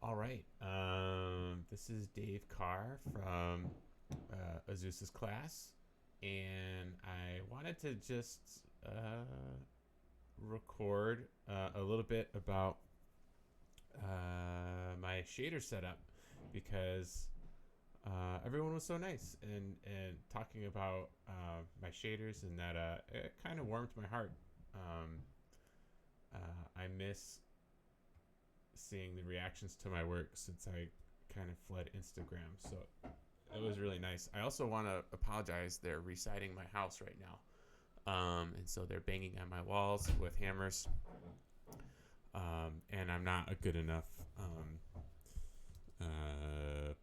All right. This is Dave Carr from Azusa's class, and I wanted to just record a little bit about my shader setup because everyone was so nice and talking about my shaders, and that it kind of warmed my heart. Um, I miss seeing the reactions to my work since I kind of fled Instagram. So it was really nice. I also want to apologize. They're residing my house right now. And so they're banging on my walls with hammers. And I'm not a good enough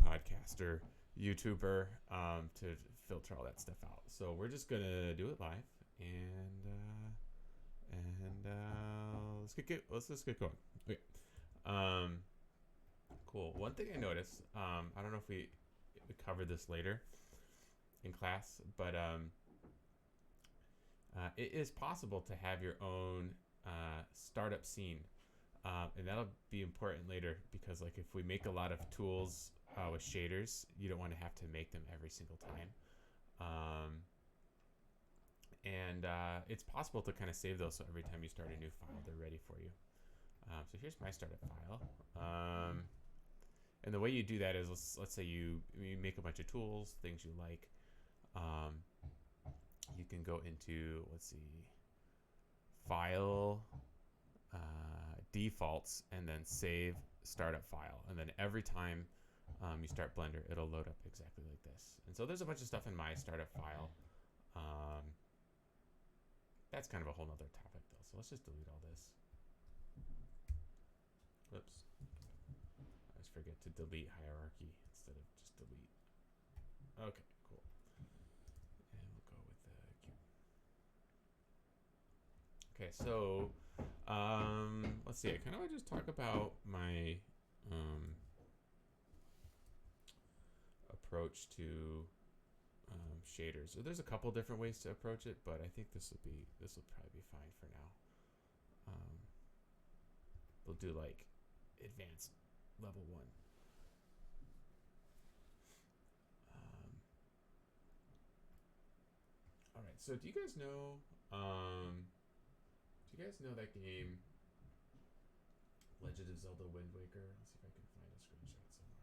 podcaster, YouTuber to filter all that stuff out. So we're just going to do it live. And let's just get going. Okay. Um, cool. One thing I noticed, I don't know if we covered this later in class, but it is possible to have your own startup scene, and that'll be important later because, like, if we make a lot of tools with shaders, you don't want to have to make them every single time. And it's possible to kind of save those so every time you start a new file, they're ready for you. So here's my startup file. And the way you do that is, let's say you make a bunch of tools, things you like. You can go into, let's see, File, Defaults, and then Save Startup File. And then every time you start Blender, it'll load up exactly like this. And so there's a bunch of stuff in my startup file. That's kind of a whole nother topic, though. So let's just delete all this. Whoops. I always forget to delete hierarchy instead of just delete. Okay, cool. And we'll go with the cube. Okay, so let's see. I kind of want to just talk about my approach to shaders. So there's a couple different ways to approach it, but I think this will probably be fine for now. We'll do like advanced level 1. All right. So do you guys know? Do you guys know that game, Legend of Zelda: Wind Waker? Let's see if I can find a screenshot somewhere.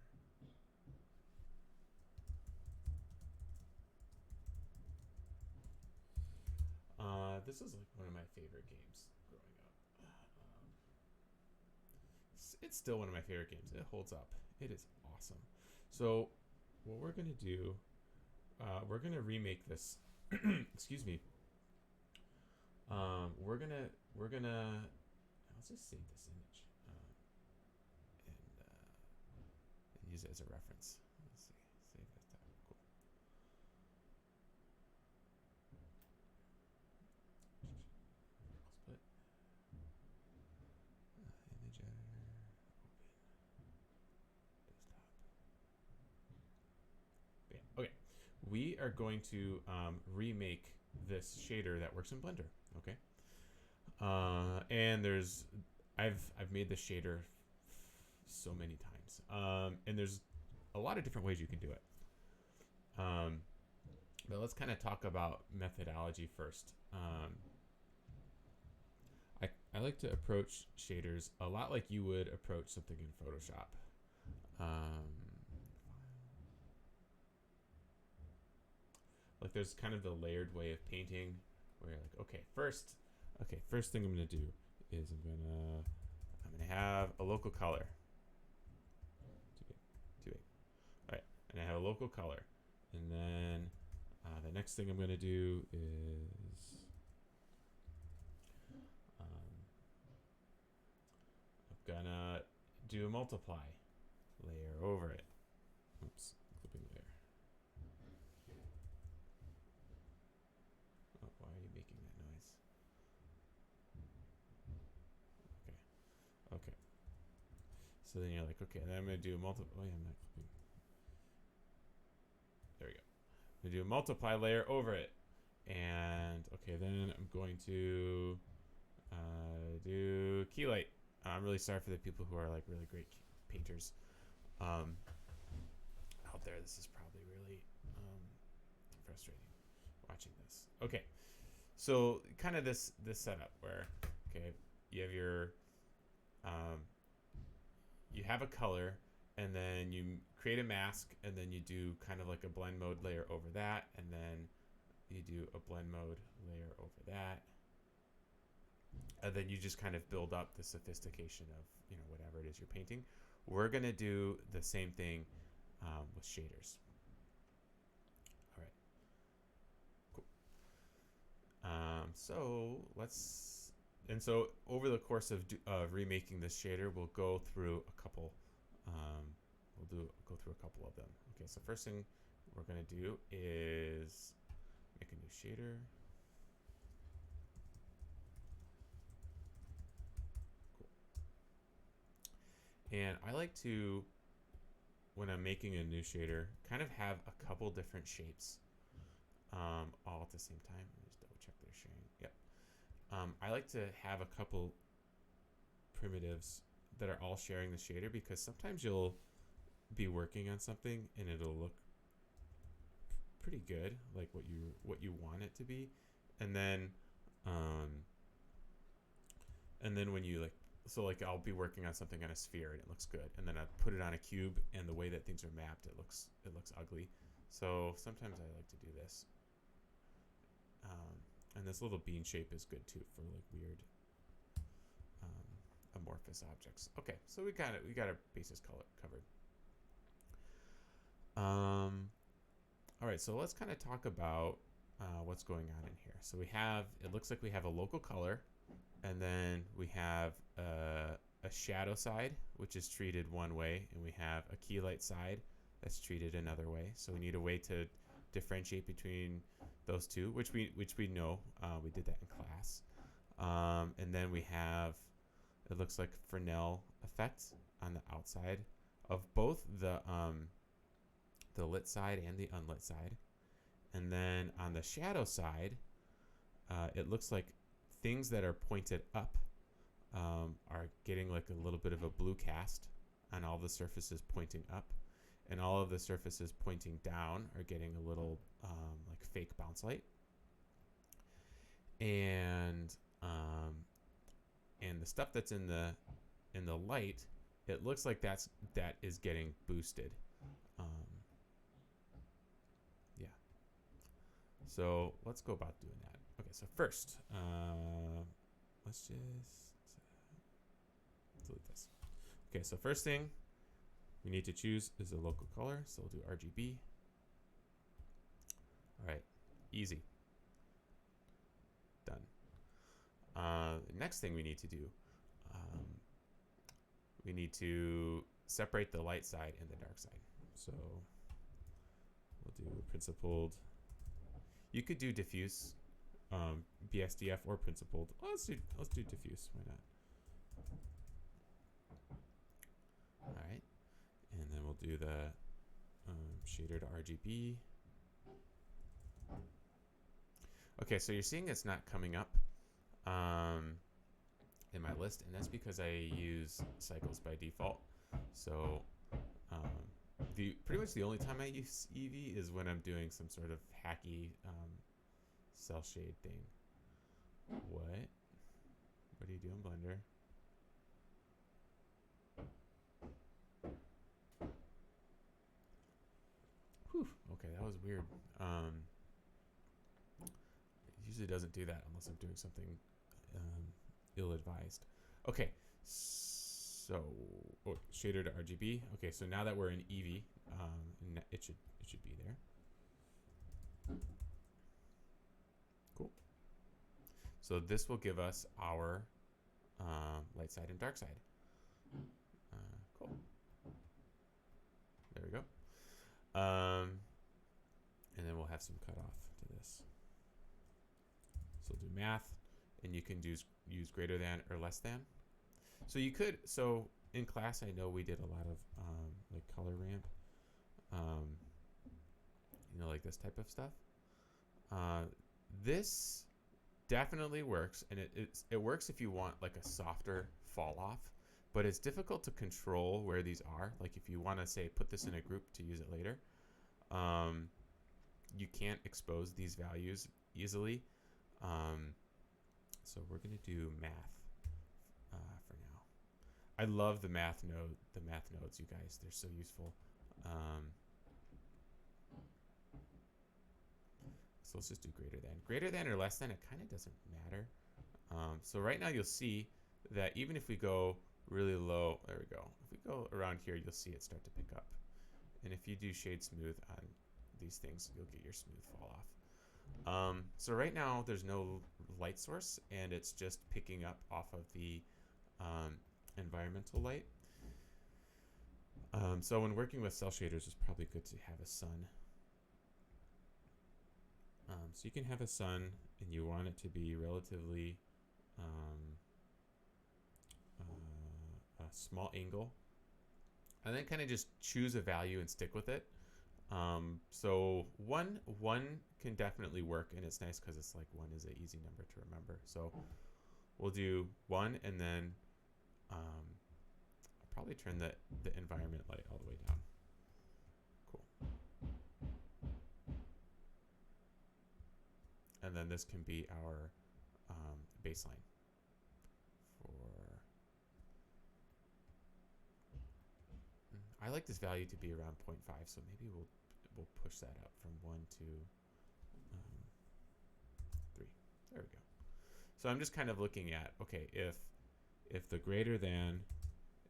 This is like one of my favorite games growing up. It's still one of my favorite games. It holds up. It is awesome. So what we're gonna do, we're gonna remake this. Excuse me. We're gonna. I'll just save this image and use it as a reference. Let's see. Save as tab. Cool. Split. Image editor. Open. Desktop. Yeah. Okay. We are going to remake this shader that works in Blender. Okay. And I've made this shader so many times. And there's a lot of different ways you can do it. But let's kind of talk about methodology first. I like to approach shaders a lot like you would approach something in Photoshop. Like there's kind of the layered way of painting where you're like, first thing I'm gonna do is I'm gonna have a local color. Too big. All right, and I have a local color, and then the next thing I'm gonna do is I'm gonna do a multiply layer over it. Oops, clipping layer. Oh, why are you making that noise? Okay. So then you're like, okay, then I'm going to do a multiply. Oh, yeah, I'm not clipping. There we go. I'm going to do a multiply layer over it. And, okay, then I'm going to do key light. I'm really sorry for the people who are like really great painters out there. This is probably really frustrating watching this. Okay, so kind of this setup where you have your you have a color, and then you create a mask, and then you do kind of like a blend mode layer over that, and then you do a blend mode layer over that, and then you just kind of build up the sophistication of whatever it is you're painting. We're gonna do the same thing with shaders. All right, cool. So over the course of remaking this shader, we'll go through a couple. Go through a couple of them. Okay, so first thing we're gonna do is make a new shader. Cool. And I like to, when I'm making a new shader, kind of have a couple different shapes all at the same time. Let me just double check they're sharing. Yep. I like to have a couple primitives that are all sharing the shader, because sometimes you'll be working on something and it'll look pretty good, like what you want it to be, and then when you I'll be working on something on a sphere and it looks good, and then I put it on a cube, and the way that things are mapped, it looks ugly. So sometimes I like to do this, and this little bean shape is good too for like weird amorphous objects. Okay, so we got our basis color covered. All right, so let's kind of talk about what's going on in here. So it looks like we have a local color, and then we have a shadow side, which is treated one way, and we have a key light side that's treated another way. So we need a way to differentiate between those two, which we know. We did that in class. And then we have, it looks like Fresnel effect on the outside of both the lit side and the unlit side. And then on the shadow side, it looks like things that are pointed up are getting like a little bit of a blue cast on all the surfaces pointing up, and all of the surfaces pointing down are getting a little like fake bounce light. And the stuff that's in the light, it looks like that is getting boosted. Yeah. So let's go about doing that. Okay, so first, let's just delete this. Okay, so first thing we need to choose is a local color. So we'll do RGB. All right, easy. Done. Next thing we need to do, we need to separate the light side and the dark side. So we'll do principled. You could do diffuse, BSDF or principled. Well, let's do diffuse. Why not? All right, and then we'll do the shader to RGB. Okay, so you're seeing it's not coming up in my list, and that's because I use cycles by default. So pretty much the only time I use Eevee is when I'm doing some sort of hacky cell shade thing. What are you doing, Blender? Whew. Okay, that was weird. It usually doesn't do that unless I'm doing something ill-advised. Okay, so shader to RGB. Okay, so now that we're in Eevee, it should be there. Cool. So this will give us our light side and dark side. Cool. There we go. And then we'll have some cutoff to this. So we'll do math, and you can use greater than or less than. So you could, in class, I know we did a lot of like color ramp, like this type of stuff. This definitely works, and it works if you want like a softer fall off. but it's difficult to control where these are. Like if you want to say put this in a group to use it later, you can't expose these values easily. So we're going to do math for now. I love the math nodes, you guys. They're so useful. So let's just do greater than. Greater than or less than, it kind of doesn't matter. So right now you'll see that even if we go really low, there we go. If we go around here, you'll see it start to pick up. And if you do shade smooth on these things, you'll get your smooth fall off. So right now there's no light source, and it's just picking up off of the environmental light. So when working with cell shaders, it's probably good to have a sun. So you can have a sun, and you want it to be relatively a small angle, and then kind of just choose a value and stick with it. So one can definitely work, and it's nice because it's like 1 is an easy number to remember. So we'll do 1, and then I'll probably turn the environment light all the way down. Cool. And then this can be our baseline for. I like this value to be around 0.5, so maybe we'll push that up from 1 to 3. There we go. So I'm just kind of looking at, okay, if the greater than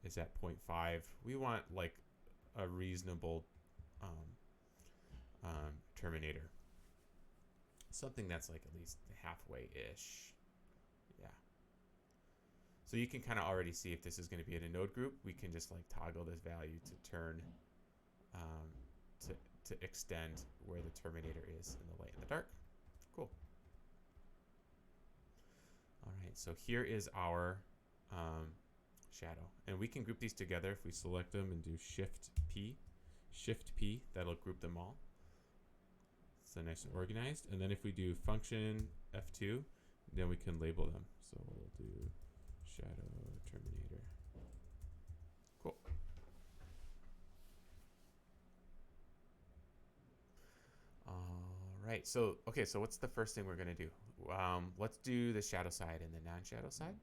is at 0.5, we want like a reasonable terminator. Something that's like at least halfway-ish. Yeah. So you can kind of already see if this is going to be in a node group, we can just like toggle this value to turn, to extend where the terminator is in the light and the dark. Cool. All right, so here is our shadow. And we can group these together if we select them and do Shift P, that'll group them all. So nice and organized. And then if we do function F2, then we can label them. So we'll do shadow terminator. Cool. All right. So, okay, so what's the first thing we're going to do? Let's do the shadow side and the non-shadow side.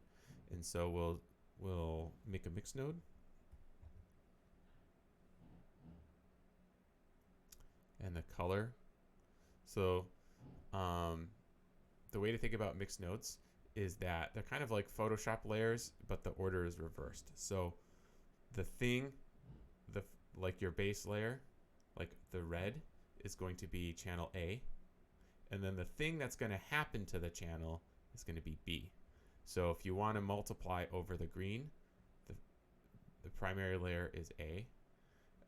And so we'll make a mix node. And the color. So the way to think about mixed nodes is that they're kind of like Photoshop layers, but the order is reversed. So the thing, like your base layer, like the red, is going to be channel A. And then the thing that's going to happen to the channel is going to be B. So if you want to multiply over the green, the primary layer is A.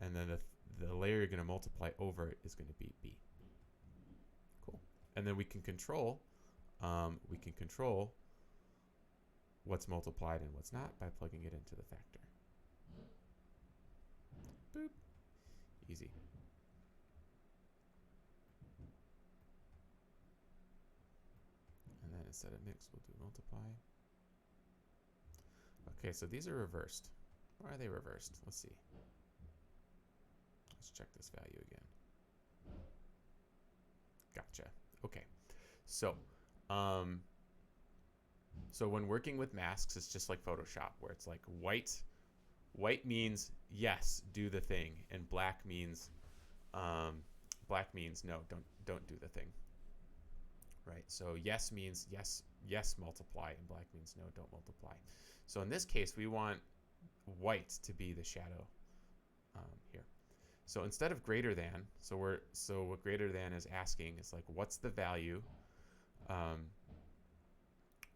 And then the layer you're going to multiply over it is going to be B. Cool. And then we can control what's multiplied and what's not by plugging it into the factor. Boop. Easy. And then instead of mix, we'll do multiply. Okay, so these are reversed. Why are they reversed? Let's see. Let's check this value again. Gotcha. Okay. So, so when working with masks, it's just like Photoshop, where it's like white means yes, do the thing, and black means no, don't do the thing. Right? So yes means yes multiply, and black means no, don't multiply. So in this case, we want white to be the shadow here. So instead of greater than, so what greater than is asking is like, what's the value?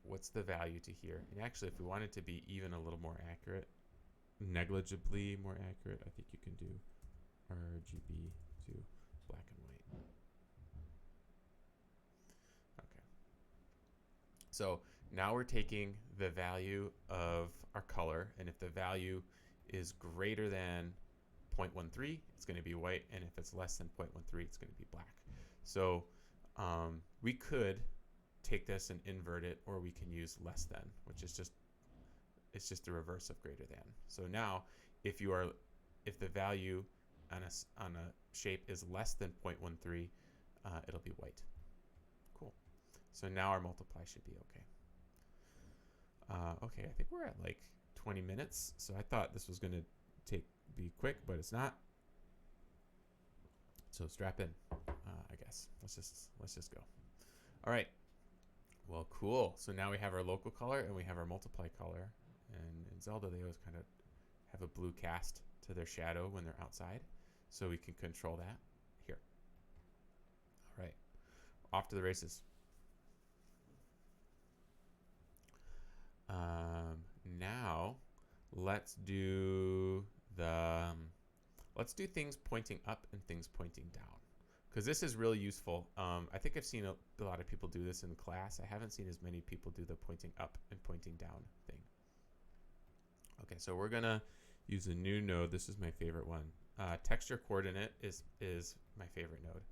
What's the value to here? And actually, if we want it to be even a little more accurate, negligibly more accurate, I think you can do RGB to black and white. Okay. So now we're taking the value of our color, and if the value is greater than 0.13, it's going to be white, and if it's less than 0.13, it's going to be black. So we could take this and invert it, or we can use less than, which is just it's just the reverse of greater than. So now if the value on a shape is less than 0.13, it'll be white. Cool. So now our multiply should be okay. Okay, I think we're at like 20 minutes. So I thought this was going to be quick, but it's not. So strap in, I guess. Let's just go. All right. Well, cool. So now we have our local color and we have our multiply color. And in Zelda, they always kind of have a blue cast to their shadow when they're outside. So we can control that here. All right. Off to the races. Now let's do things pointing up and things pointing down, because this is really useful. I think I've seen a lot of people do this in class. I haven't seen as many people do the pointing up and pointing down thing. Okay, so we're gonna use a new node. This is my favorite one. Texture coordinate is my favorite node.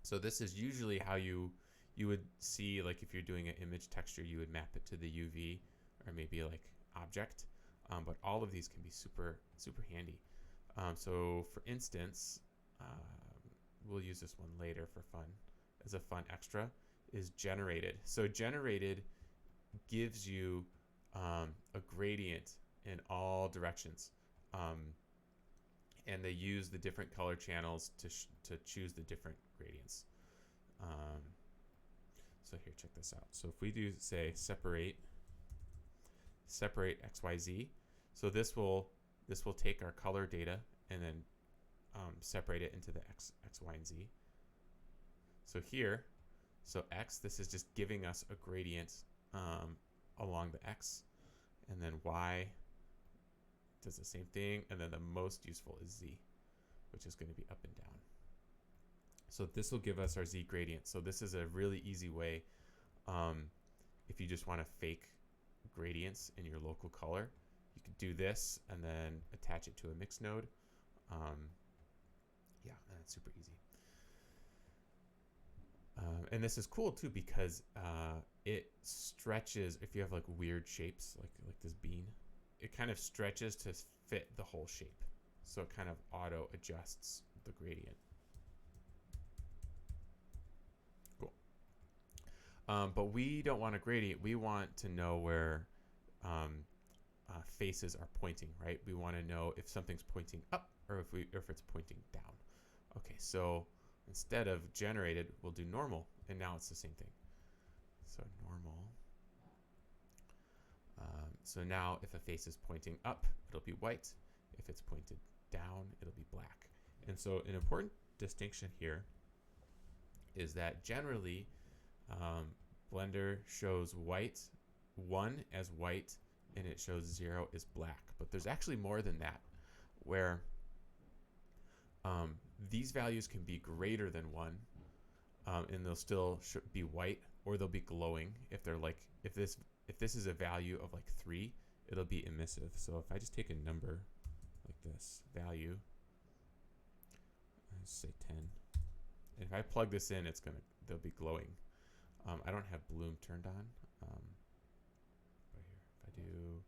So this is usually how you would see, like if you're doing an image texture, you would map it to the UV or maybe like object. But all of these can be super handy. So for instance, we'll use this one later for fun. As a fun extra is generated. So generated gives you a gradient in all directions. And they use the different color channels to choose the different gradients. So here, check this out. So if we do say separate XYZ, so this will take our color data and then separate it into the X, Y, and Z. So here, so X, this is just giving us a gradient along the X, and then Y does the same thing, and then the most useful is Z, which is going to be up and down. So this will give us our Z gradient. So this is a really easy way, if you just want to fake gradients in your local color, you could do this and then attach it to a mix node. Yeah, and it's super easy. And this is cool too because it stretches. If you have like weird shapes, like this bean, it kind of stretches to fit the whole shape. So it kind of auto adjusts the gradient. Cool. But we don't want a gradient. We want to know where faces are pointing, right? We want to know if something's pointing up or if it's pointing down. Okay, so instead of generated, we'll do normal, and now it's the same thing. So normal. So now if a face is pointing up, it'll be white. If it's pointed down, it'll be black. And so an important distinction here is that generally Blender shows 1 as white, and it shows 0 as black. But there's actually more than that, where these values can be greater than 1, and they'll still be white, or they'll be glowing. If they're like, if this is a value of like 3, it'll be emissive. So if I just take a number like this value, let's say 10, and if I plug this in, they'll be glowing. I don't have bloom turned on. Right here, if I do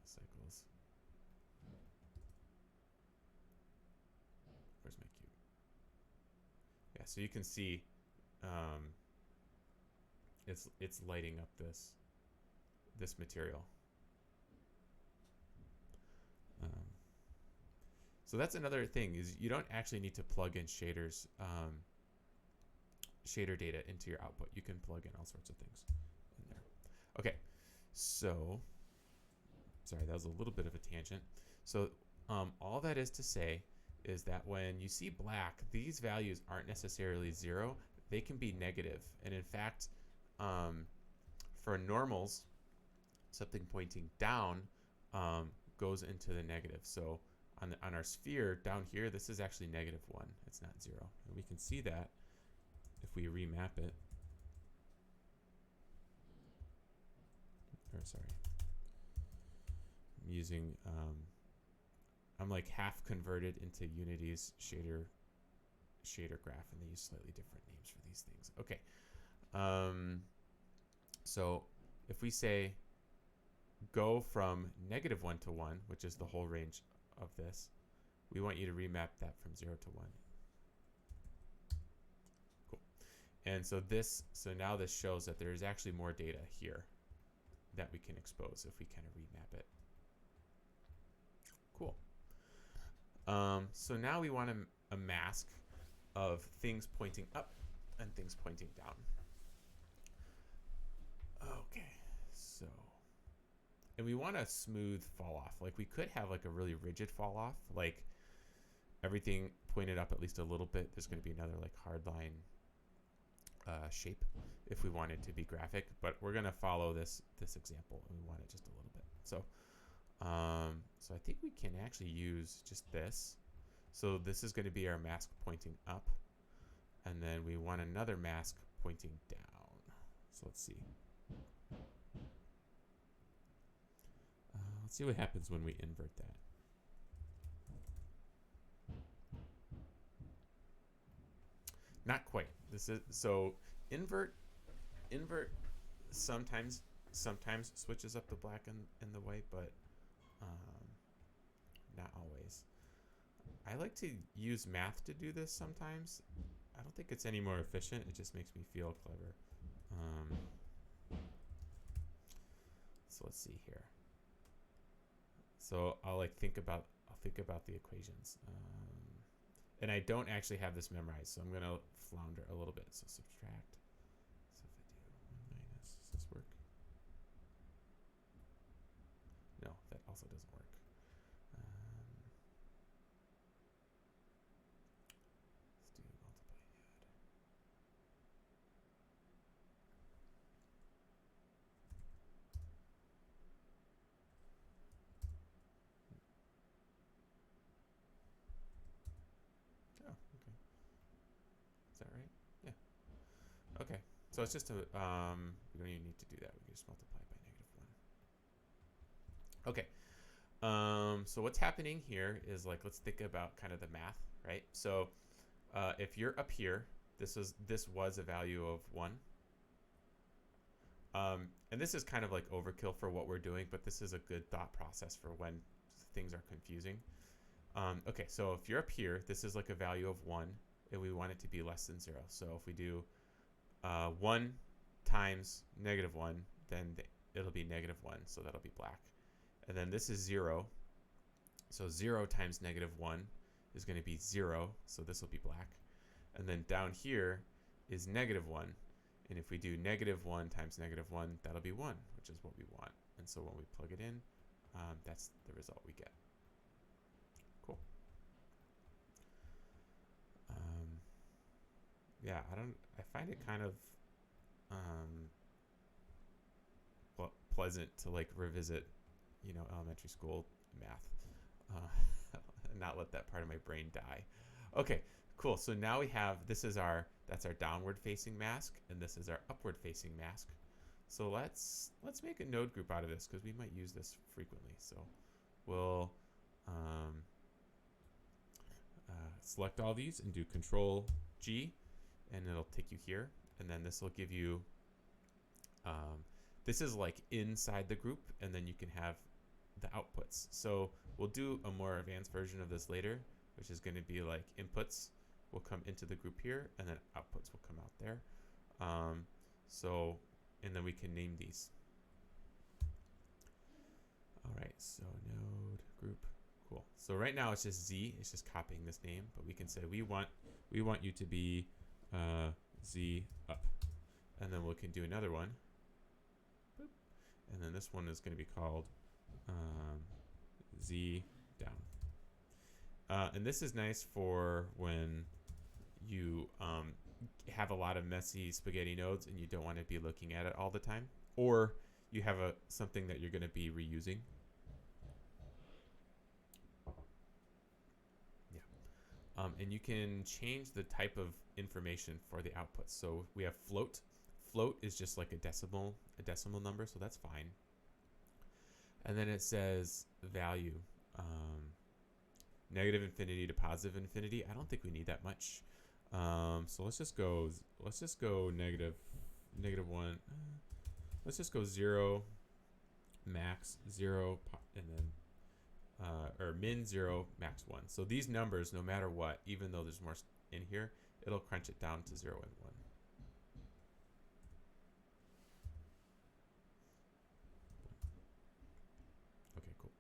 cycles, where's my cube? Yeah, so you can see it's lighting up this material. So that's another thing, is you don't actually need to plug in shaders, shader data into your output. You can plug in all sorts of things in there. Okay, so sorry, that was a little bit of a tangent. So all that is to say is that when you see black, these values aren't necessarily 0. They can be negative. And in fact, for normals, something pointing down goes into the negative. So on our sphere down here, this is actually -1. It's not 0. And we can see that if we remap it. Or sorry, I'm using I'm like half converted into Unity's shader graph, and they use slightly different names for these things. Okay, so if we say go from -1 to 1, which is the whole range of this, we want you to remap that from 0 to 1. Cool. And so now this shows that there is actually more data here that we can expose if we kind of remap it. Cool. So now we want a mask of things pointing up and things pointing down. Okay, so, and we want a smooth fall off. Like we could have like a really rigid fall off, like everything pointed up at least a little bit. There's going to be another like hard line shape if we want it to be graphic, but we're going to follow this example and we want it just a little bit. So, so I think we can actually use just this. So this is going to be our mask pointing up, and then we want another mask pointing down. So let's see. Let's see what happens when we invert that. Not quite. This is so invert sometimes switches up the black and the white, but not always. I like to use math to do this sometimes. I don't think it's any more efficient. It just makes me feel clever. So let's see here. So I'll think about the equations. And I don't actually have this memorized, so I'm gonna flounder a little bit. So subtract. So if I do 1 minus, does this work? No, that also doesn't work. Let's do multiply add. Oh, okay. Is that right? Yeah. Okay. So it's just a, we don't even need to do that. We can just multiply by -1. Okay. So what's happening here is like, let's think about kind of the math, right? So if you're up here, this was a value of 1. And this is kind of like overkill for what we're doing, but this is a good thought process for when things are confusing. Okay, so if you're up here, this is like a value of 1, and we want it to be less than 0. So if we do 1 times -1, then it'll be -1, so that'll be black. And then this is 0. So 0 times -1 is going to be 0, so this will be black. And then down here is -1. And if we do -1 times -1, that'll be 1, which is what we want. And so when we plug it in, that's the result we get. Cool. Yeah, I find it kind of pleasant to like revisit, elementary school math, and not let that part of my brain die. Okay, cool. So now we have, that's our downward facing mask, and this is our upward facing mask. So let's make a node group out of this because we might use this frequently. So we'll select all these and do Control G, and it'll take you here. And then this will give you, this is like inside the group, and then you can have the outputs. So we'll do a more advanced version of this later, which is going to be like inputs will come into the group here, and then outputs will come out there. And then we can name these. All right, so node group, cool. So right now it's just Z, it's just copying this name, but we can say we want you to be Z up, and then we can do another one. Boop. And then this one is going to be called Z down. And this is nice for when you have a lot of messy spaghetti nodes and you don't want to be looking at it all the time, or you have something that you're going to be reusing. Yeah. And you can change the type of information for the outputs. So we have float. Float is just like a decimal number, so that's fine. And then it says value, negative infinity to positive infinity. I don't think we need that much. So let's just go -1. let's just go 0, max 0, and then or min 0, max 1. So these numbers, no matter what, even though there's more in here, it'll crunch it down to 0 and 1. Okay, cool.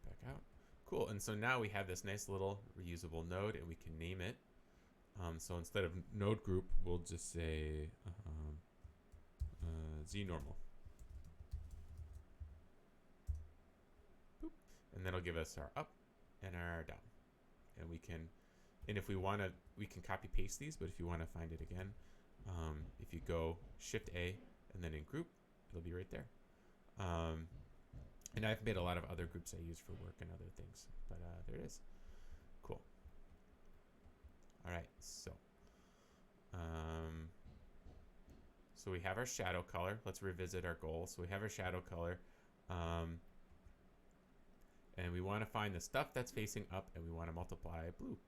Back out. Cool, and so now we have this nice little reusable node, and we can name it. So instead of node group, we'll just say z normal. Boop. And that'll give us our up and our down. And we can, and if we want to, we can copy paste these, but if you want to find it again, if you go Shift A and then in group, it'll be right there. And I've made a lot of other groups I use for work and other things, but there it is. Cool. All right, so so we have our shadow color. Let's revisit our goal. So we have our shadow color, and we want to find the stuff that's facing up, and we want to multiply blue.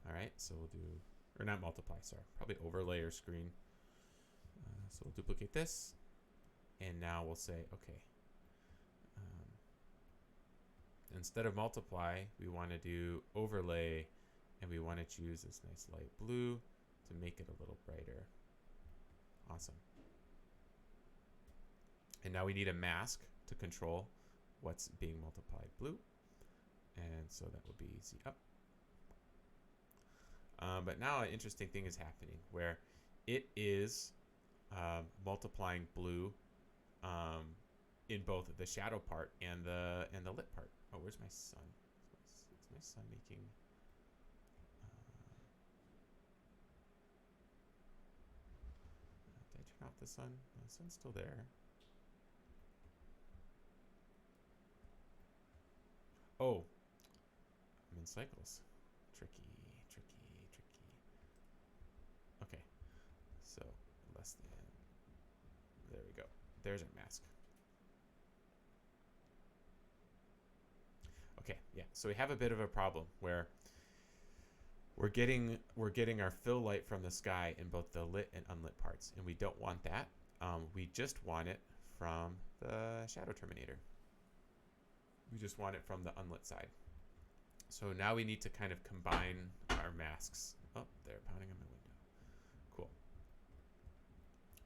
All right, so we'll do, or not multiply, sorry, probably overlay or screen. So we'll duplicate this, and now we'll say, okay, instead of multiply, we want to do overlay, and we want to choose this nice light blue to make it a little brighter. Awesome. And now we need a mask to control what's being multiplied blue. And so that will be Z up. But now an interesting thing is happening where it is multiplying blue in both the shadow part and the lit part. Oh, where's my sun? Is my sun making? Did I turn off the sun? No, the sun's still there. Oh, I'm in cycles. Tricky. Okay, so less than. There we go. There's our mask. Okay, yeah. So we have a bit of a problem where we're getting our fill light from the sky in both the lit and unlit parts, and we don't want that. We just want it from the shadow terminator. We just want it from the unlit side. So now we need to kind of combine our masks. Oh, they're pounding on my window. Cool.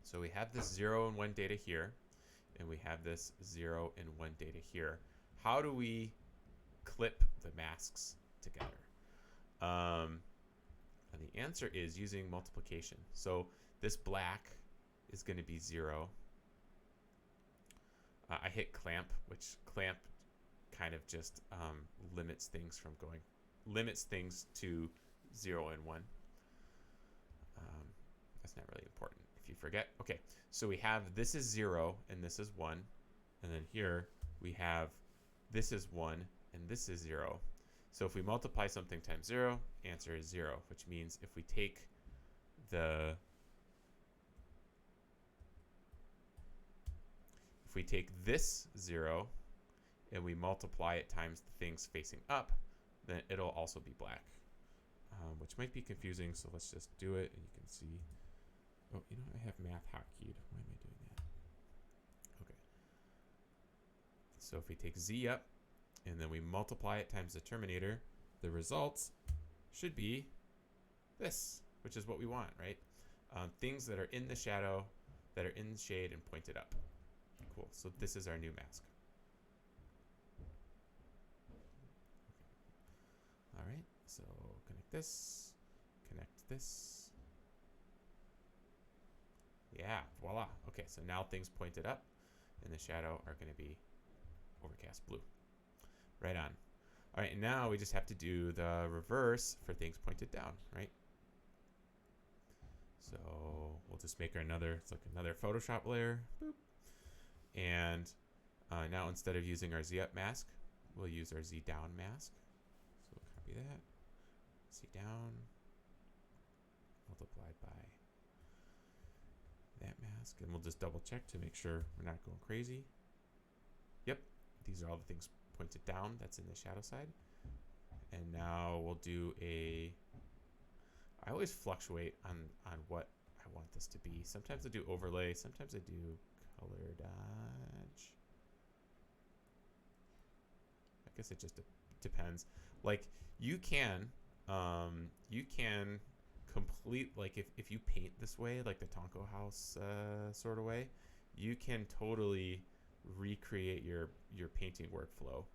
So we have this 0 and 1 data here, and we have this 0 and 1 data here. How do we clip the masks together? And the answer is using multiplication. So this black is going to be 0. I hit clamp, which clamp kind of just limits things to 0 and 1. That's not really important if you forget. Okay, so we have this is 0 and this is 1, and then here we have this is 1 and this is 0. So if we multiply something times 0, answer is 0, which means if we take this 0 and we multiply it times the things facing up, then it'll also be black, which might be confusing. So let's just do it, and you can see. Oh, you know, I have math hotkeyed. Why am I doing that? Okay. So if we take z up, and then we multiply it times the terminator, the results should be this, which is what we want, right? Things that are in the shadow, that are in the shade, and pointed up. Cool. So this is our new mask. All right, so connect this, connect this. Yeah, voila. Okay, so now things pointed up in the shadow are going to be overcast blue. Right on. All right, and now we just have to do the reverse for things pointed down, right? So we'll just make it's like another Photoshop layer. Boop. And now instead of using our Z up mask, we'll use our Z down mask. So we'll copy that, Z down, multiplied by that mask. And we'll just double check to make sure we're not going crazy. Yep, these are all the things pointed down that's in the shadow side. And now we'll do I always fluctuate on what I want this to be. Sometimes I do overlay, sometimes I do color dodge. I guess it just depends. Like you can complete, like if you paint this way, like the Tonko house sort of way, you can totally recreate your painting workflow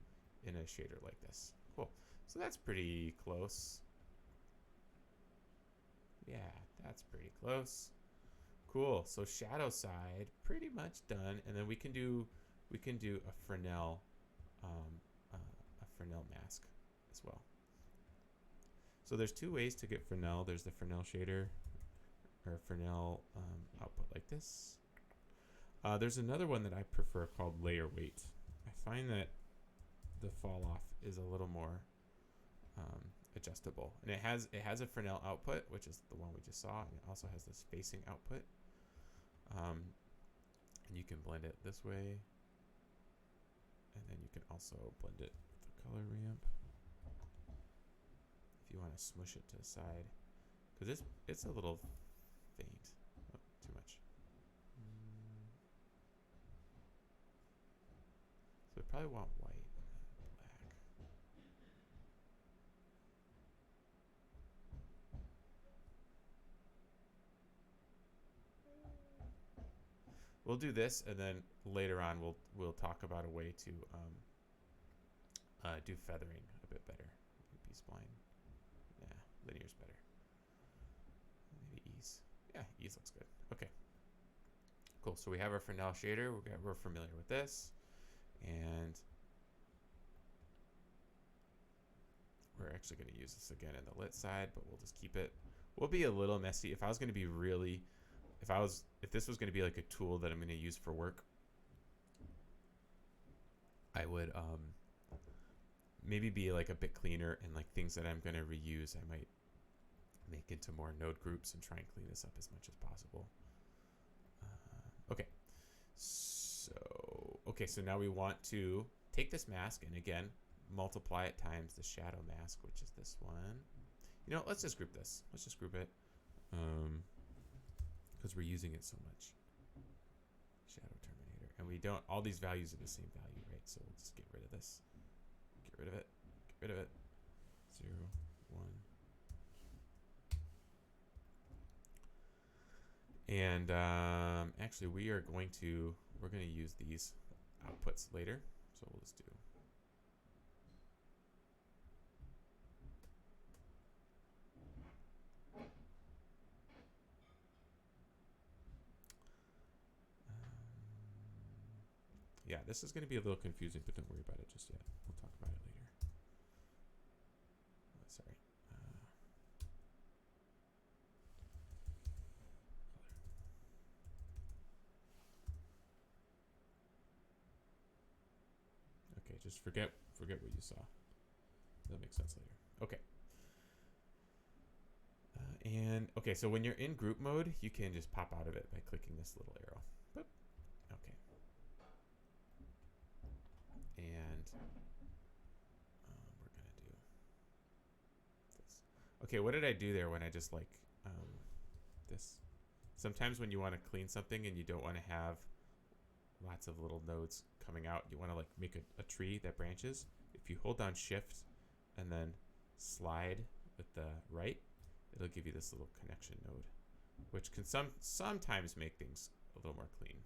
in a shader like this. Cool. So that's pretty close. Yeah, that's pretty close. Cool. So shadow side pretty much done, and then we can do a Fresnel mask as well. So there's two ways to get Fresnel. There's the Fresnel shader or Fresnel output like this. There's another one that I prefer called layer weight. I find that the fall off is a little more adjustable, and it has a Fresnel output, which is the one we just saw, and it also has this facing output. And you can blend it this way, and then you can also blend it with the color ramp if you want to smush it to the side, because it's a little faint. Oh, too much. So we probably want white and black. We'll do this, and then later on we'll talk about a way to do feathering a bit better. B-spline. Yeah, linear's better. Maybe ease. Yeah, ease looks good. Okay. Cool. So we have our Fresnel shader. We're familiar with this, and we're actually going to use this again in the lit side, but we'll just keep it. We'll be a little messy. If I was going to be really, if this was going to be like a tool that I'm going to use for work, I would maybe be like a bit cleaner, and like things that I'm going to reuse, I might make into more node groups and try and clean this up as much as possible. Okay. So now we want to take this mask and again multiply it times the shadow mask, which is this one. You know, let's just group this. Let's just group it, because we're using it so much. Shadow terminator, and we don't. All these values are the same value, right? So we'll just get rid of this. Get rid of it. Get rid of it. 0, 1. And actually, we're going to use these outputs later. So we'll just do. Yeah, this is going to be a little confusing, but don't worry about it just yet. We'll talk about it later. Sorry. Okay, just forget what you saw. That'll make sense later. Okay. And okay, so when you're in group mode, you can just pop out of it by clicking this little arrow. Boop. Okay. And we're gonna do this. Okay, what did I do there when I just like this? Sometimes when you want to clean something and you don't want to have lots of little nodes coming out, you want to like make a tree that branches. If you hold down Shift and then slide with the right, it'll give you this little connection node, which can sometimes make things a little more clean.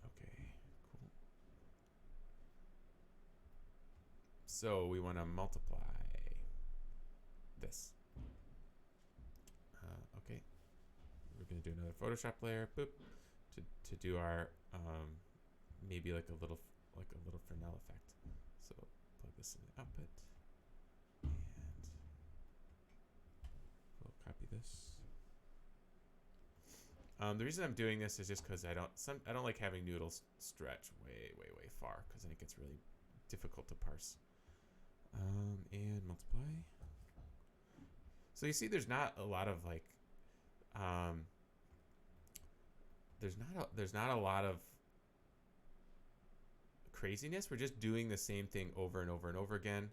Okay, cool. So we want to multiply this. Okay, we're going to do another Photoshop layer, boop, to do our maybe like a little Fresnel effect. So plug this in the output, and we'll copy this. The reason I'm doing this is just because I don't like having noodles stretch way far, because then it gets really difficult to parse. And multiply. So you see, there's not a lot of like, there's not a lot of craziness. We're just doing the same thing over and over and over again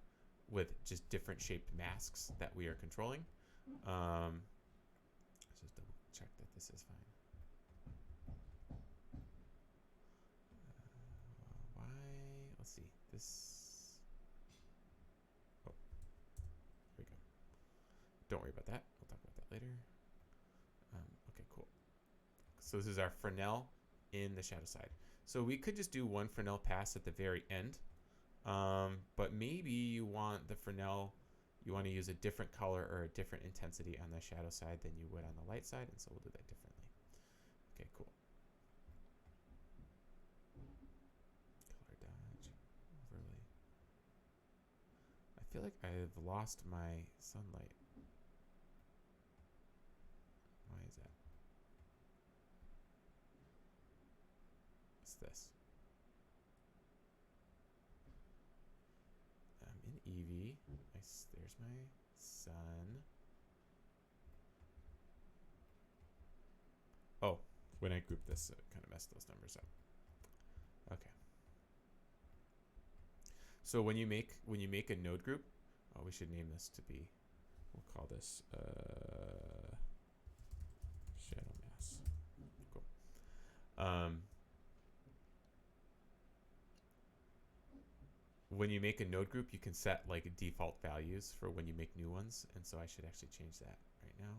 with just different shaped masks that we are controlling. Let's just double check this is fine. Why? Let's see. This. Oh, here we go. Don't worry about that. We'll talk about that later. Okay, cool. So this is our Fresnel in the shadow side. So we could just do one Fresnel pass at the very end. But maybe you want the Fresnel, you want to use a different color or a different intensity on the shadow side than you would on the light side, and so we'll do that differently. Okay, cool. Color dodge, overlay. I feel like I've lost my sunlight. Why is that? What's this? I'm in Eevee. There's my sun. Oh, when I grouped this, it kind of messed those numbers up. Okay. So when you make a node group, oh, we should name this to be. We'll call this shadow mass. Cool. When you make a node group, you can set like default values for when you make new ones, and so I should actually change that right now.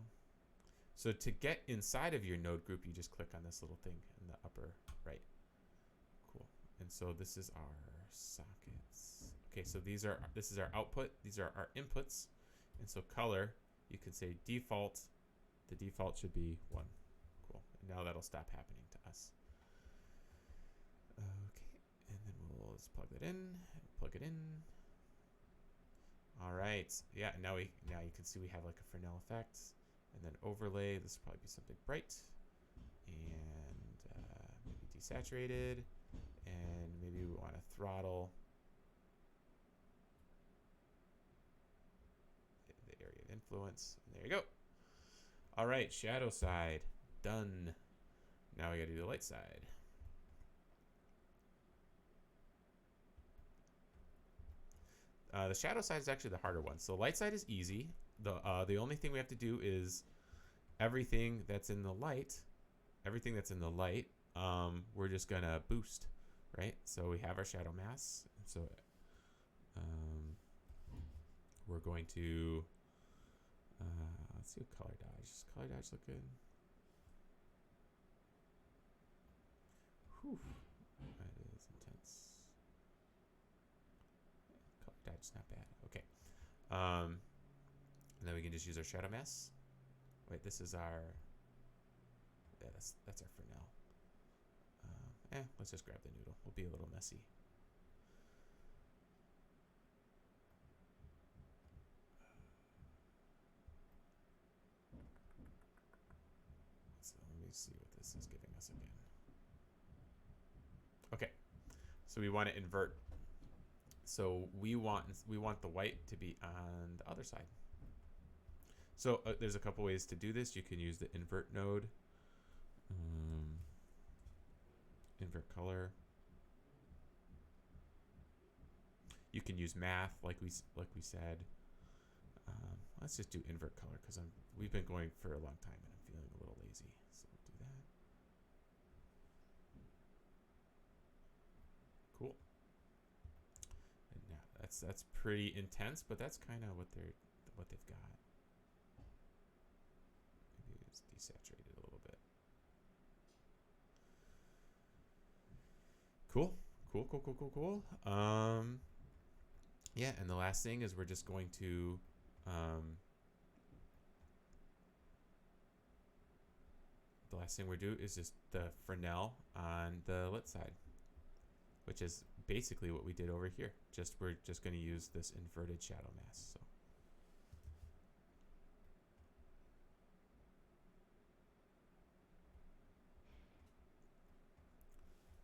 So to get inside of your node group, you just click on this little thing in the upper right. Cool. And so this is our sockets. Okay, so this is our output. These are our inputs. And so color, you can say default. The default should be 1. Cool. And now that'll stop happening to us. Okay, and then we'll just plug that in. Plug it in. All right. Yeah, now you can see we have like a Fresnel effect. And then overlay, this will probably be something bright. And maybe desaturated. And maybe we want to throttle the area of influence. And there you go. All right, shadow side, done. Now we got to do the light side. The shadow side is actually the harder one. So light side is easy. The only thing we have to do is everything that's in the light, we're just gonna boost, right? So we have our shadow mass. So we're going to let's do color dodge. Does color dodge look good? Whew, that is intense. Color dodge is not bad. Okay. And then we can just use our shadow mass. Wait, this is our. Yeah, that's our Fresnel. Let's just grab the noodle. We'll be a little messy. So let me see what this is giving us again. Okay, so we want to invert. So we want the white to be on the other side. So there's a couple ways to do this. You can use the invert node, invert color. You can use math, like we said. Let's just do invert color because we've been going for a long time and I'm feeling a little lazy. So we'll do that. Cool. And now that's pretty intense, but that's kind of what they've got. Maybe it's desaturated a little bit. Cool. Yeah, and the last thing is we're just going to the last thing we do is just the Fresnel on the lit side, which is basically what we did over here. We're just going to use this inverted shadow mask. So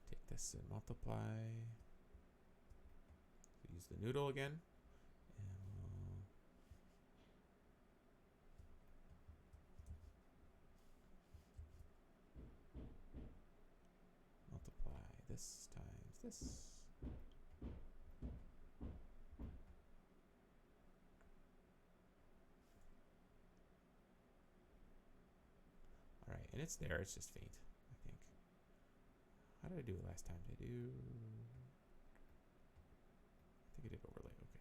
take this and multiply. Use the noodle again. And we'll multiply this times this. All right, and It's there. It's just faint, I think. How did I do it last time? Did I do... I think I did overlay. Okay.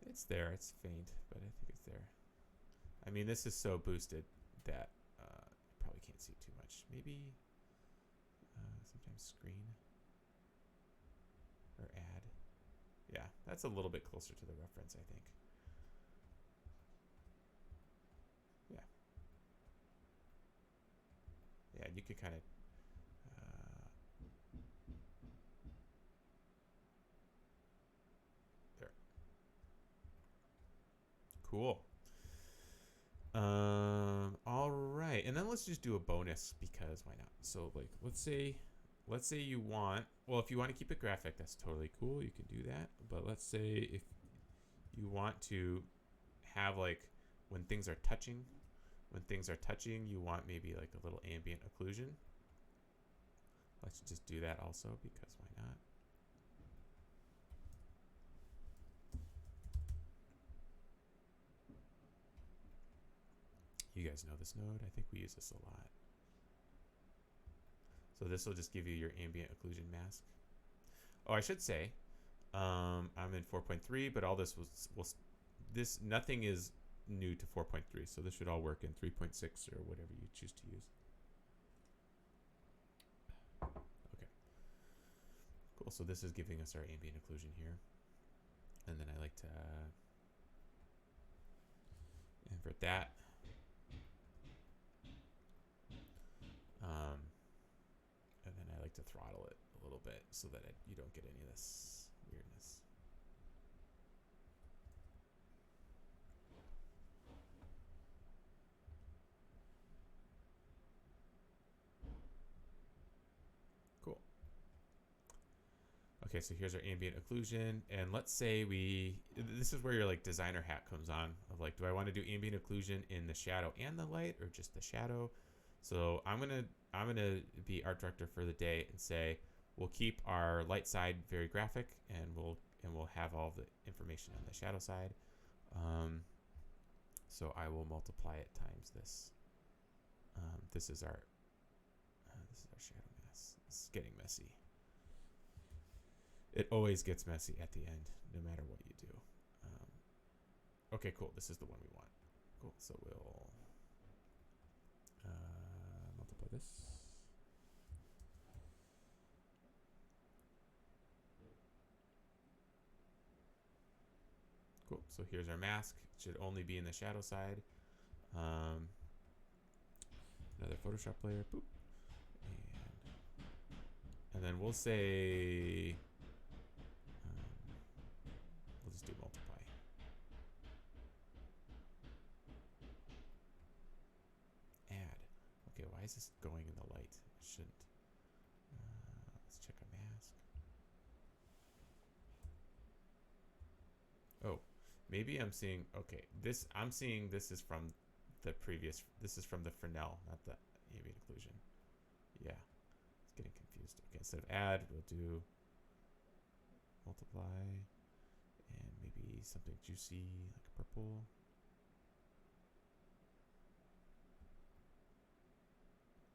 It's there. It's faint, but I think it's there. I mean, this is so boosted that you probably can't see too much. Maybe sometimes screen or add. Yeah, that's a little bit closer to the reference, I think. Yeah. Yeah, you could kind of... there. Cool. All right, and then let's just do a bonus because why not? So like, let's say you want, well, if you want to keep it graphic, that's totally cool. You can do that. But let's say if you want to have like when things are touching, you want maybe like a little ambient occlusion. Let's just do that also because why not? You guys know this node. I think we use this a lot. So this will just give you your ambient occlusion mask. Oh, I should say, I'm in 4.3, but all this was nothing is new to 4.3, so this should all work in 3.6 or whatever you choose to use. Okay. Cool. So this is giving us our ambient occlusion here, and then I like to invert that. And then I like to throttle it a little bit so that you don't get any of this weirdness. Cool. Okay, so here's our ambient occlusion, and let's say this is where your like designer hat comes on of like, do I want to do ambient occlusion in the shadow and the light or just the shadow? So I'm gonna be art director for the day and say we'll keep our light side very graphic, and we'll have all the information on the shadow side. So I will multiply it times this. This is our shadow mask. It's getting messy. It always gets messy at the end, no matter what you do. Okay, cool. This is the one we want. Cool. So we'll multiply this. Cool. So here's our mask. It should only be in the shadow side. Another Photoshop layer. Boop. And then we'll say we'll just do multiply. Add. Okay, why is this going in the light? It shouldn't. Let's check a mask. Oh, maybe I'm seeing. Okay, I'm seeing this is from the previous. This is from the Fresnel, not the ambient occlusion. Yeah, it's getting confused. Okay, instead of add, we'll do multiply, and maybe something juicy like a purple.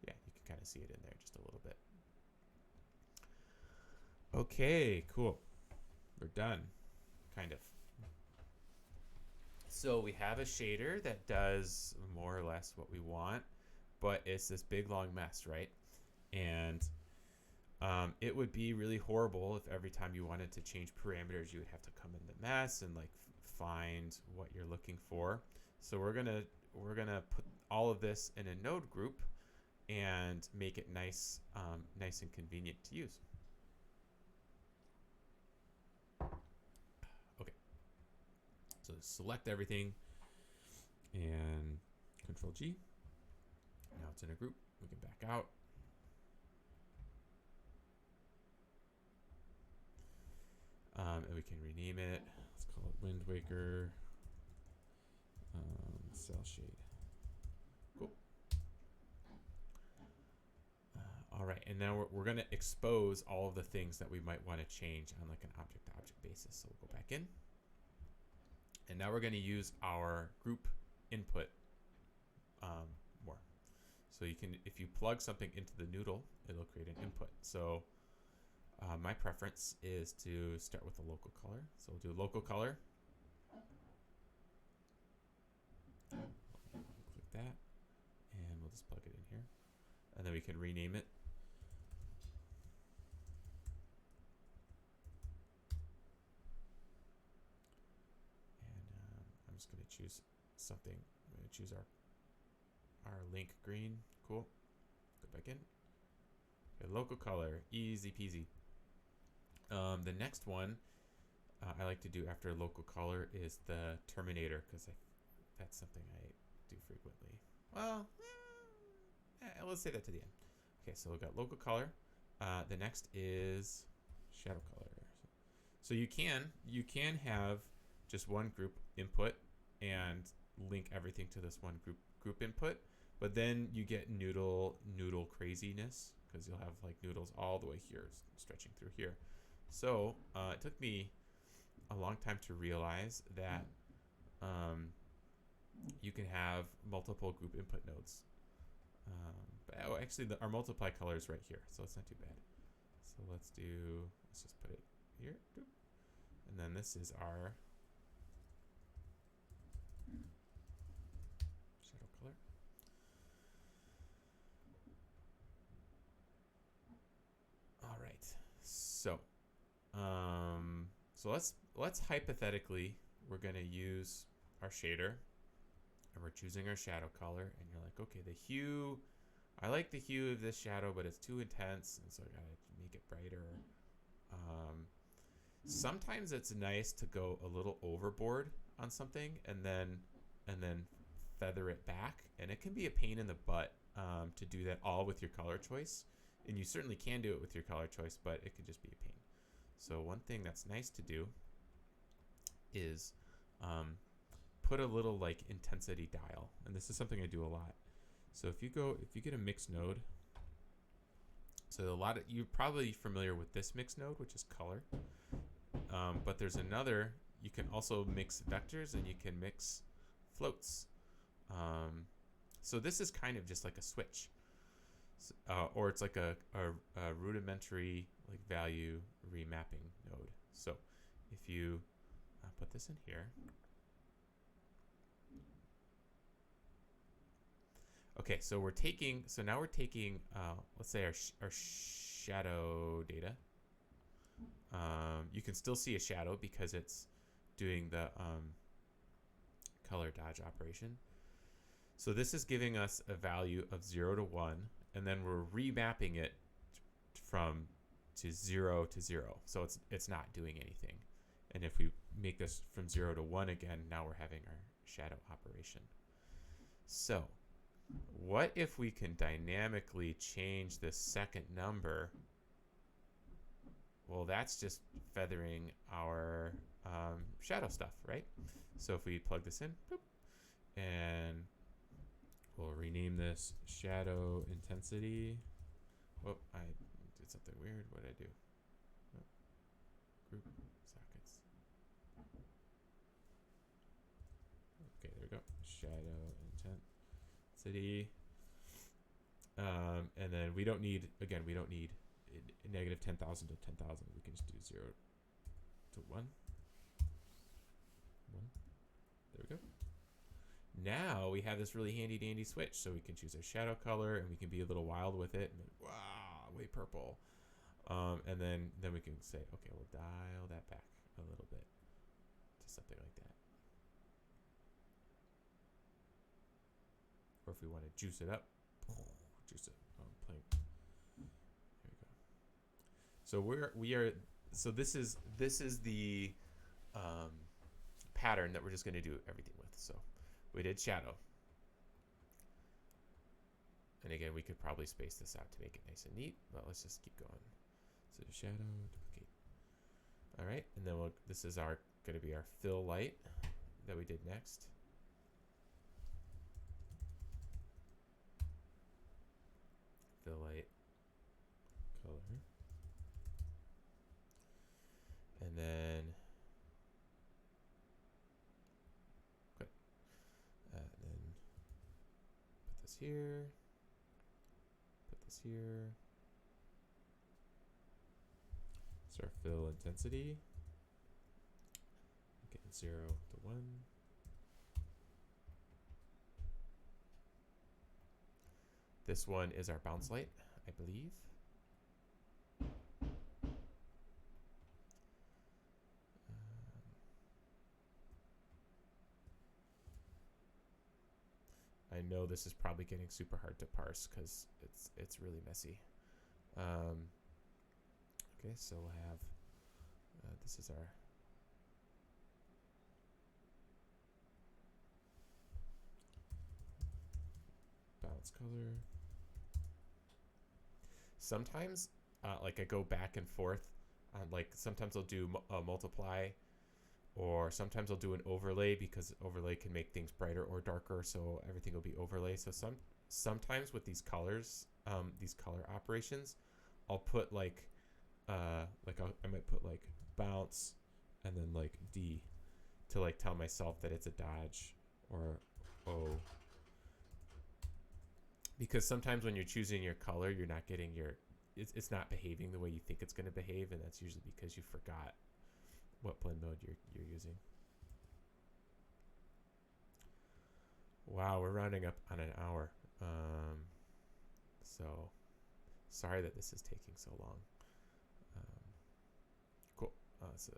Yeah, you can kind of see it in there just a little bit. Okay, cool. We're done, kind of. So we have a shader that does more or less what we want, but it's this big long mess, right? And it would be really horrible if every time you wanted to change parameters, you would have to come in the mess and like find what you're looking for. So we're gonna put all of this in a node group and make it nice and convenient to use. Okay. So select everything and Control G. Now it's in a group. We can back out. And we can rename it. Let's call it Wind Waker Cell Shade. Cool. All right, and now we're going to expose all of the things that we might want to change on like an object-to-object basis. So we'll go back in. And now we're going to use our group input more. So you can, if you plug something into the noodle, it'll create an input. So my preference is to start with a local color. So we'll do local color. Click that, and we'll just plug it in here. And then we can rename it. And I'm just going to choose something. I'm going to choose our link green. Cool. Go back in. Okay, local color, easy peasy. The next one I like to do after local color is the terminator, because that's something I do frequently. Well, let's say that to the end. Okay, so we've got local color. The next is shadow color. So you can have just one group input and link everything to this one group input, but then you get noodle craziness, because you'll have like noodles all the way here, stretching through here. So it took me a long time to realize that you can have multiple group input nodes. But actually, our multiply color is right here, so it's not too bad. So let's just put it here, and then this is our shadow color. All right, so let's hypothetically, we're gonna use our shader, and we're choosing our shadow color, and you're like, okay, the hue, I like the hue of this shadow, but it's too intense, and so I gotta make it brighter. Sometimes it's nice to go a little overboard on something and then feather it back, and it can be a pain in the butt to do that all with your color choice, and you certainly can do it with your color choice, but it can just be a pain. So one thing that's nice to do is put a little like intensity dial, and this is something I do a lot. So if you get a mix node, so you're probably familiar with this mix node, which is color, but there's another. You can also mix vectors, and you can mix floats. So this is kind of just like a switch, or it's like a rudimentary like value remapping node. So if you put this in here. Okay, so now we're taking, let's say our shadow data. You can still see a shadow because it's doing the color dodge operation. So this is giving us a value of 0 to 1, and then we're remapping it to 0 to 0. So it's not doing anything. And if we make this from 0 to 1 again, now we're having our shadow operation. So what if we can dynamically change the second number? Well, that's just feathering our shadow stuff, right? So if we plug this in, boop, and we'll rename this shadow intensity. Oh, I did something weird. What did I do? Oh, group sockets. Okay, there we go. Shadow intensity. And then we don't need negative 10,000 to 10,000. We can just do 0 to 1. There we go. Now we have this really handy dandy switch, so we can choose our shadow color, and we can be a little wild with it. And then, wow, way purple. And then we can say, okay, we'll dial that back a little bit to something like that. Or if we want to juice it up, juice it. Playing. There we go. So this is the pattern that we're just going to do everything with. So we did shadow, and again, we could probably space this out to make it nice and neat, but let's just keep going. So shadow, duplicate. All right, and then this is going to be our fill light that we did next. Fill light. color. And then good. Then put this here. Put this here. It's our fill intensity. Get 0 to 1. This one is our bounce light, I believe. I know this is probably getting super hard to parse because it's really messy. Okay, so we'll have this is our bounce color. Sometimes, like I go back and forth. Like sometimes I'll do a multiply, or sometimes I'll do an overlay because overlay can make things brighter or darker. So everything will be overlay. So sometimes with these colors, these color operations, I'll put like I might put like bounce and then like D to like tell myself that it's a dodge or O. Because sometimes when you're choosing your color, you're not getting it's not behaving the way you think it's going to behave, and that's usually because you forgot what blend mode you're using. Wow, we're rounding up on an hour. So sorry that this is taking so long. Cool. So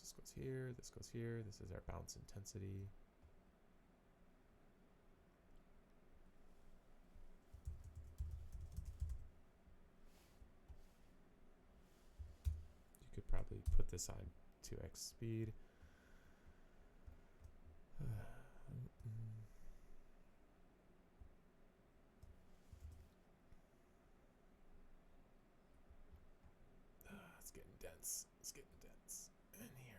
this goes here, this goes here. This is our bounce intensity. You could probably put this on 2x speed. It's getting dense. It's getting dense in here.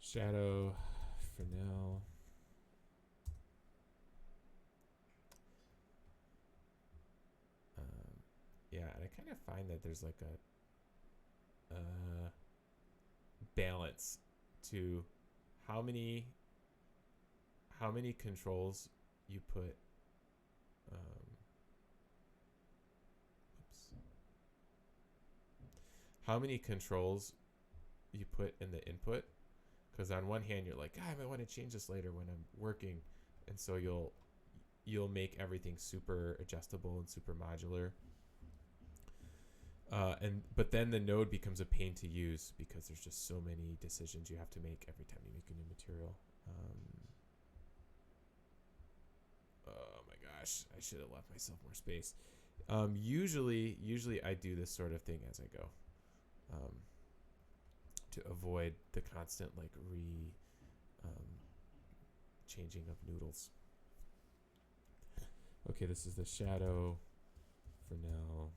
Shadow for now. Yeah, and I kind of find that there's like a balance to how many controls you put. How many controls you put in the input? Because on one hand, you're like, I might want to change this later when I'm working, and so you'll make everything super adjustable and super modular. But then the node becomes a pain to use because there's just so many decisions you have to make every time you make a new material. Oh my gosh, I should have left myself more space. Usually I do this sort of thing as I go, to avoid the constant like changing of noodles. Okay, this is the shadow for now.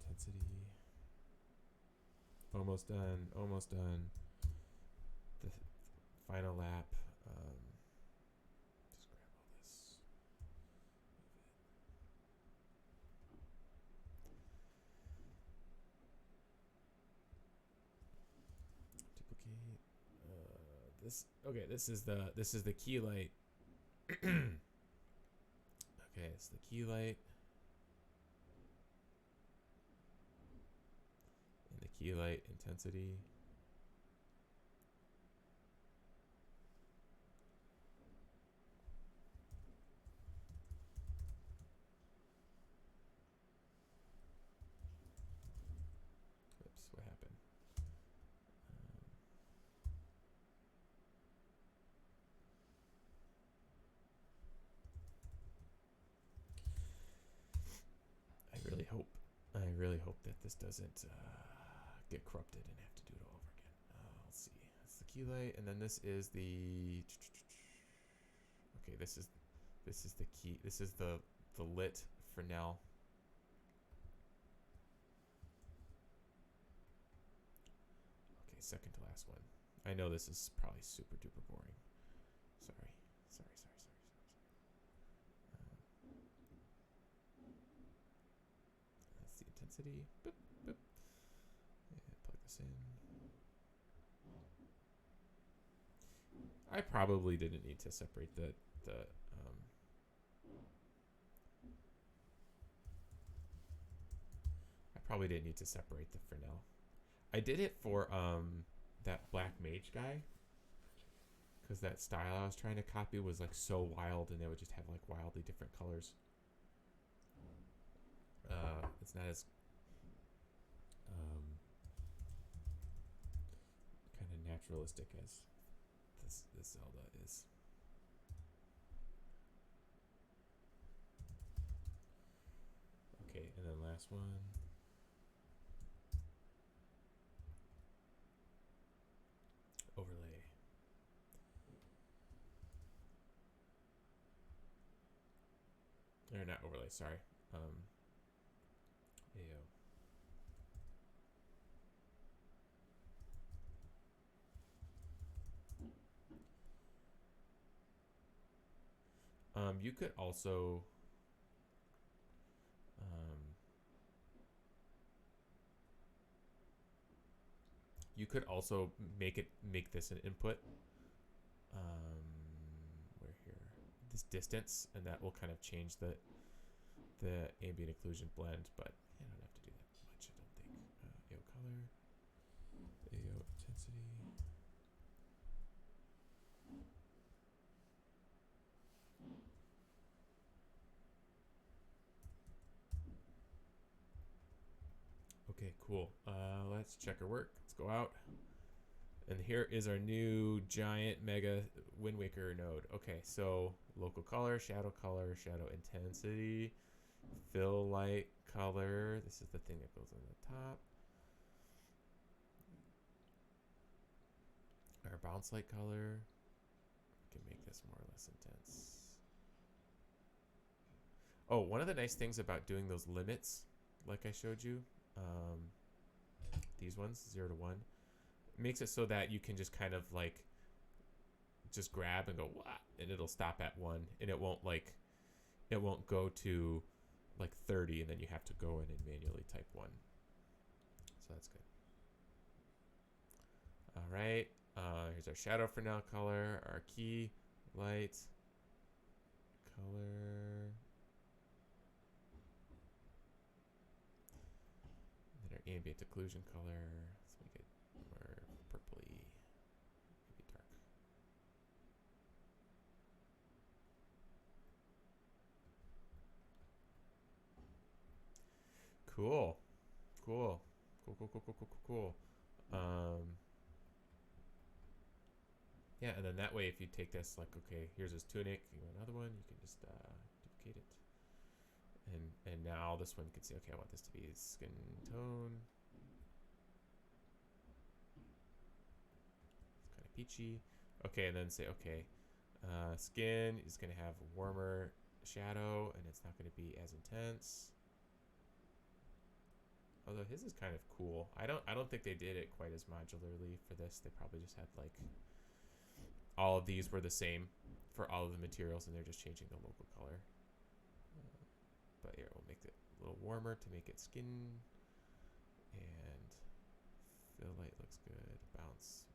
Intensity. Almost done. Almost done. The final lap. Just grab all this. Duplicate. This. Okay. This is the key light. Okay, it's the key light. The key light intensity. Oops, what happened? I really hope that this doesn't get corrupted and have to do it all over again. Let's see. That's the key light, and then this is the. Okay, this is the key. This is the lit Fresnel. Okay, second to last one. I know this is probably super duper boring. Sorry. That's the intensity. Boop, boop. And plug this in. I probably didn't need to separate the I probably didn't need to separate the Fresnel. I did it for that black mage guy, because that style I was trying to copy was like so wild, and they would just have like wildly different colors. It's not as kind of naturalistic as this Zelda is. Okay, and then last one. Overlay. Or not overlay, sorry. AO. You could also make this an input. Where here? This distance, and that will kind of change the ambient occlusion blend, but I don't have to do that much, I don't think. AO color, AO intensity. Okay, cool. Let's check our work. Let's go out. And here is our new giant mega Wind Waker node. Okay, so local color, shadow intensity, fill light color. This is the thing that goes on the top. Our bounce light color. We can make this more or less intense. Oh, one of the nice things about doing those limits, like I showed you, these ones, 0 to 1, makes it so that you can just kind of like just grab and go wah, and it'll stop at 1, and it won't go to like 30 and then you have to go in and manually type 1. So that's good. All right, here's our shadow for now color, our key light color, and then our ambient occlusion color. Let's make it more purpley, maybe dark. Cool. Yeah, and then that way, if you take this, like, okay, here's his tunic, you want another one, you can just duplicate it. And now this one can say, okay, I want this to be skin tone. It's kind of peachy. Okay, and then say, okay, skin is going to have warmer shadow, and it's not going to be as intense. Although his is kind of cool. I don't think they did it quite as modularly for this. They probably just had like all of these were the same for all of the materials, and they're just changing the local color. But here, we'll make it a little warmer to make it skin. And fill light looks good. Bounce.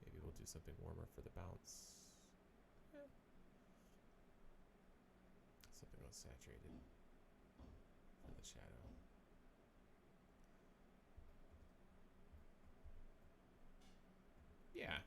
Maybe we'll do something warmer for the bounce. Yeah. Something else saturated for the shadow. Yeah.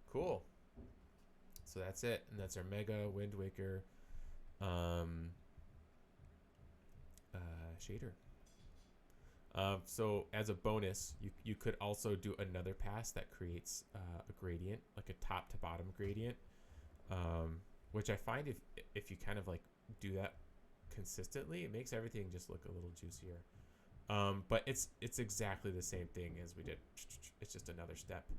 Cool. So that's it, and that's our Mega Wind Waker shader. So as a bonus, you could also do another pass that creates a gradient, like a top to bottom gradient, which I find if you kind of like do that consistently, it makes everything just look a little juicier. But it's exactly the same thing as we did. It's just another step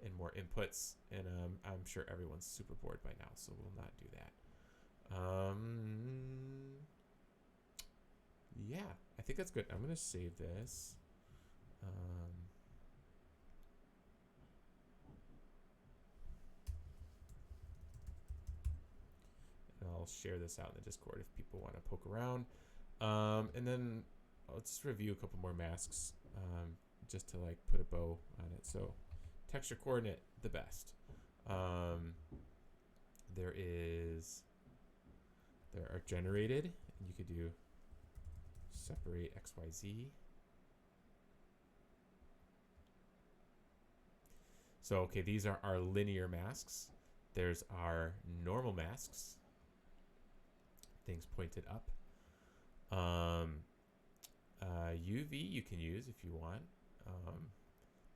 and more inputs. And I'm sure everyone's super bored by now, so we'll not do that. Yeah, I think that's good. I'm going to save this. And I'll share this out in the Discord if people want to poke around. And then I'll just review a couple more masks just to like put a bow on it. So texture coordinate, the best. There are generated, and you could do separate XYZ. So, okay, these are our linear masks. There's our normal masks, things pointed up. UV you can use if you want.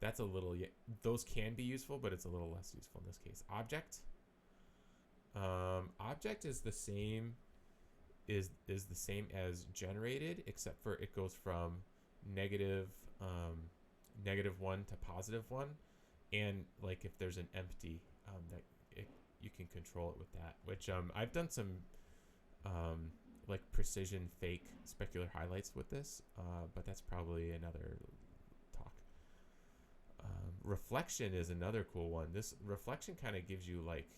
That's a little, those can be useful, but it's a little less useful in this case. Object. Object is the same is the same as generated, except for it goes from negative -1 to +1, and like if there's an empty, you can control it with that. Which I've done some like precision fake specular highlights with this, but that's probably another talk. Reflection is another cool one. This reflection kind of gives you like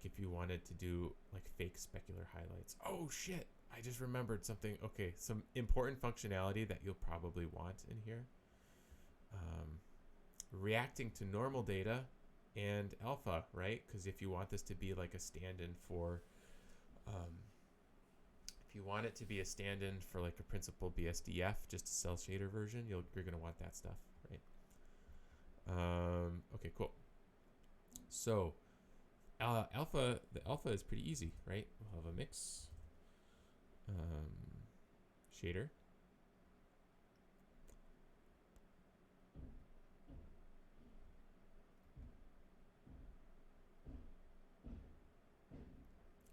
if you wanted to do like fake specular highlights. Oh shit, I just remembered something. Okay, some important functionality that you'll probably want in here. Reacting to normal data and alpha, right? Because if you want this to be like a stand-in for if you want it to be a stand-in for like a principal BSDF, just a cell shader version, you're gonna want that stuff, right? Okay, cool. So the alpha is pretty easy, right? We'll have a mix shader.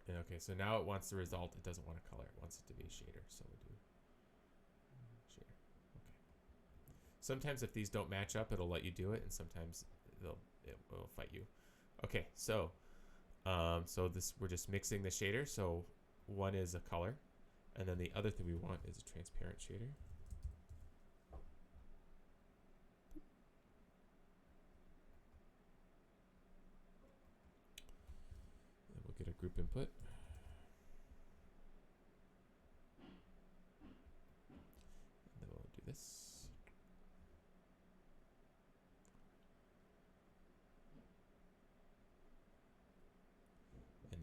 And okay, so now it wants the result. It doesn't want to color. It wants it to be a shader. So we'll do shader. Okay. Sometimes if these don't match up, it'll let you do it, and sometimes it will fight you. Okay, so we're just mixing the shader. So one is a color, and then the other thing we want is a transparent shader. And we'll get a group input. And then we'll do this.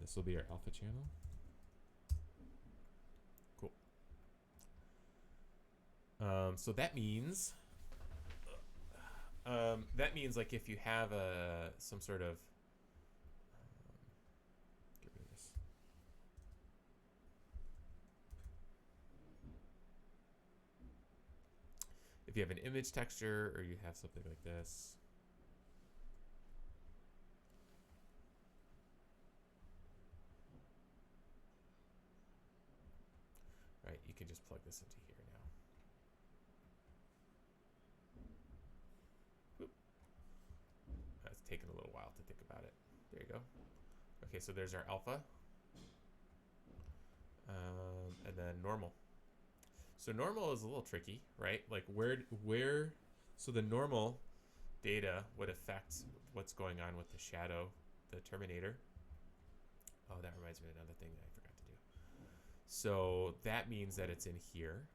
This will be our alpha channel. Cool. So that means like if you have some sort of get rid of this. If you have an image texture or you have something like this. Right, you can just plug this into here now. Oop. It's taken a little while to think about it. There you go. Okay, so there's our alpha. And then normal. So normal is a little tricky, right? Like where so the normal data would affect what's going on with the shadow, the terminator. Oh, that reminds me of another thing that I forgot to do. So that means that it's in here.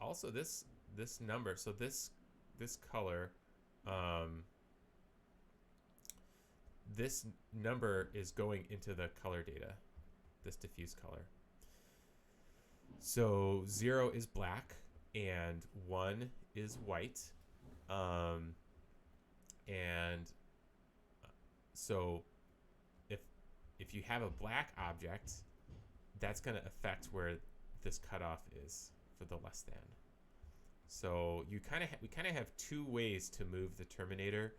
Also this number, so this color, this number is going into the color data, this diffuse color. So 0 is black and 1 is white. And so if you have a black object, that's going to affect where this cutoff is for the less than. So we kind of have two ways to move the terminator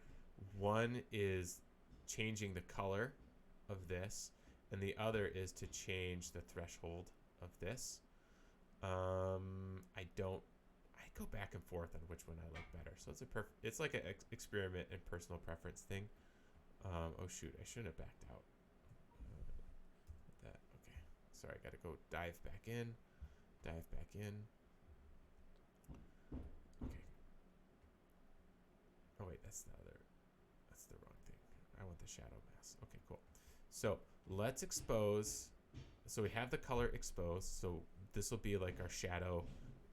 one is changing the color of this, and the other is to change the threshold of this. I go back and forth on which one I like better. So it's like an experiment and personal preference thing. Oh shoot, I shouldn't have backed out. That okay. Sorry, I gotta go dive back in. Dive back in. Okay. Oh wait, that's the wrong thing. I want the shadow mask. Okay, cool. So let's expose. So we have the color exposed. So this will be like our shadow.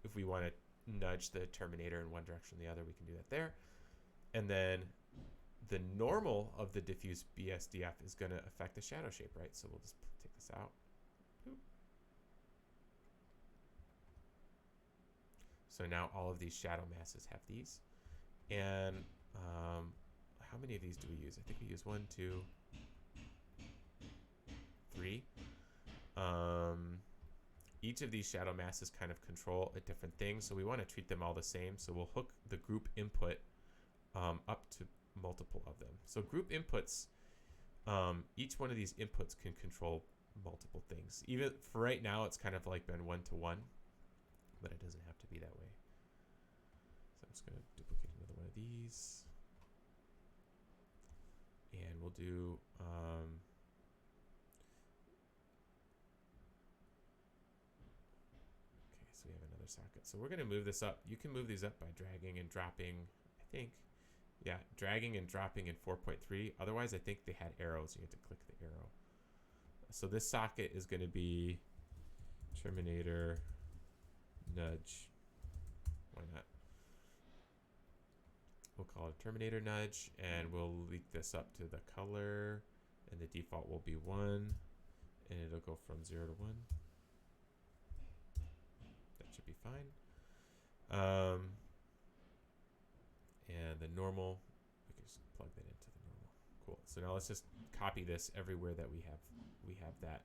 If we want to nudge the Terminator in one direction or the other, we can do that there. And then the normal of the diffuse BSDF is going to affect the shadow shape, right? So we'll just take this out. Boop. So now all of these shadow masses have these. And how many of these do we use? I think we use 1, 2, 3. Each of these shadow masses kind of control a different thing, so we want to treat them all the same. So we'll hook the group input up to multiple of them. So group inputs, each one of these inputs can control multiple things. Even for right now, it's kind of like been 1-to-1, but it doesn't have to be that way. So I'm just going to duplicate another one of these, and we'll do so we have another socket. So we're going to move this up. You can move these up by dragging and dropping, I think. Yeah, dragging and dropping in 4.3. Otherwise, I think they had arrows. You have to click the arrow. So this socket is going to be Terminator nudge. Why not? We'll call it Terminator nudge, and we'll leak this up to the color, and the default will be 1, and it'll go from 0 to 1. Should be fine. And the normal, we can just plug that into the normal. Cool. So now let's just copy this everywhere that we have that.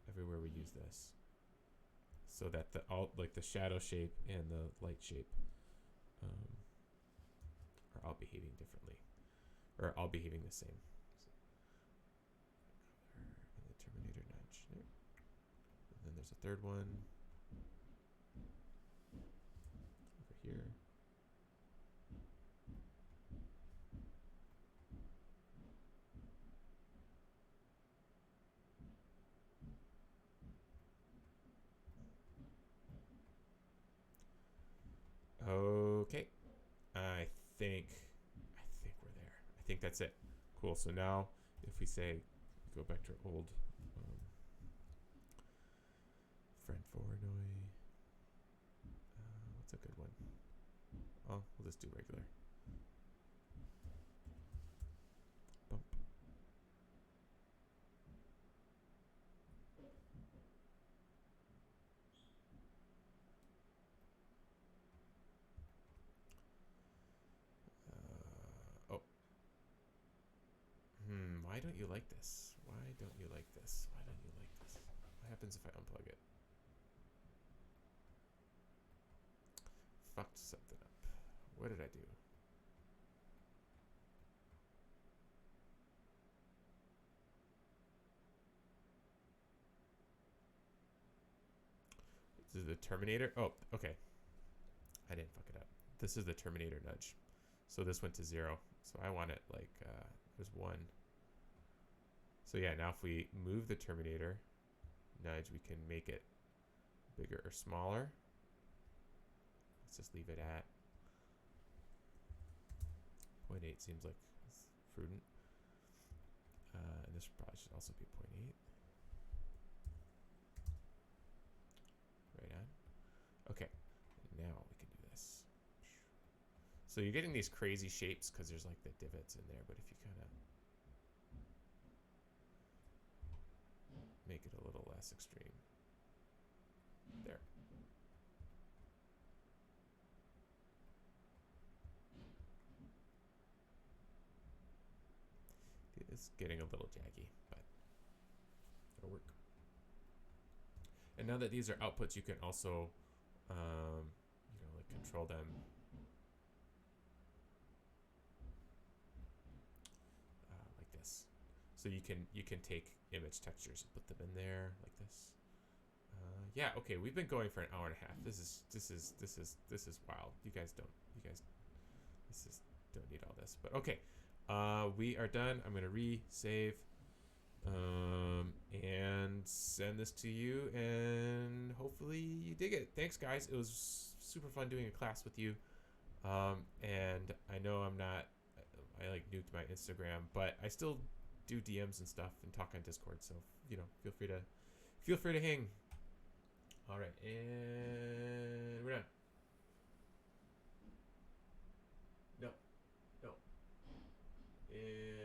Everywhere we use this, so that like the shadow shape and the light shape are all behaving differently, or all behaving the same. And the Terminator nudge there. And then there's a third one over here. Okay, I think we're there. I think that's it. Cool. So now, if we say, go back to our old friend Fornoy. What's a good one? Oh, we'll just do regular. Bump. Oh. Why don't you like this? Why don't you like this? Why don't you like this? What happens if I unplug it? Fucked something up. What did I do? This is the Terminator. Oh, okay. I didn't fuck it up. This is the Terminator nudge. So this went to 0. So I want it like, there's 1. So yeah, now if we move the Terminator nudge, we can make it bigger or smaller. Let's just leave it at 0.8. Seems like it's prudent. And this probably should also be 0.8. Right on. Okay, now we can do this. So you're getting these crazy shapes because there's like the divots in there, but if you kind of make it a little less extreme. There. It's getting a little jaggy, but it'll work. And now that these are outputs, you can also, like control them So you can take image textures and put them in there like this. Yeah, okay, we've been going for an hour and a half. This is wild. You guys this is don't need all this. But okay. We are done. I'm gonna resave and send this to you, and hopefully you dig it. Thanks guys. It was super fun doing a class with you. And I know I like nuked my Instagram, but I still do DMs and stuff and talk on Discord. So, feel free to hang. All right. And we're done. No. And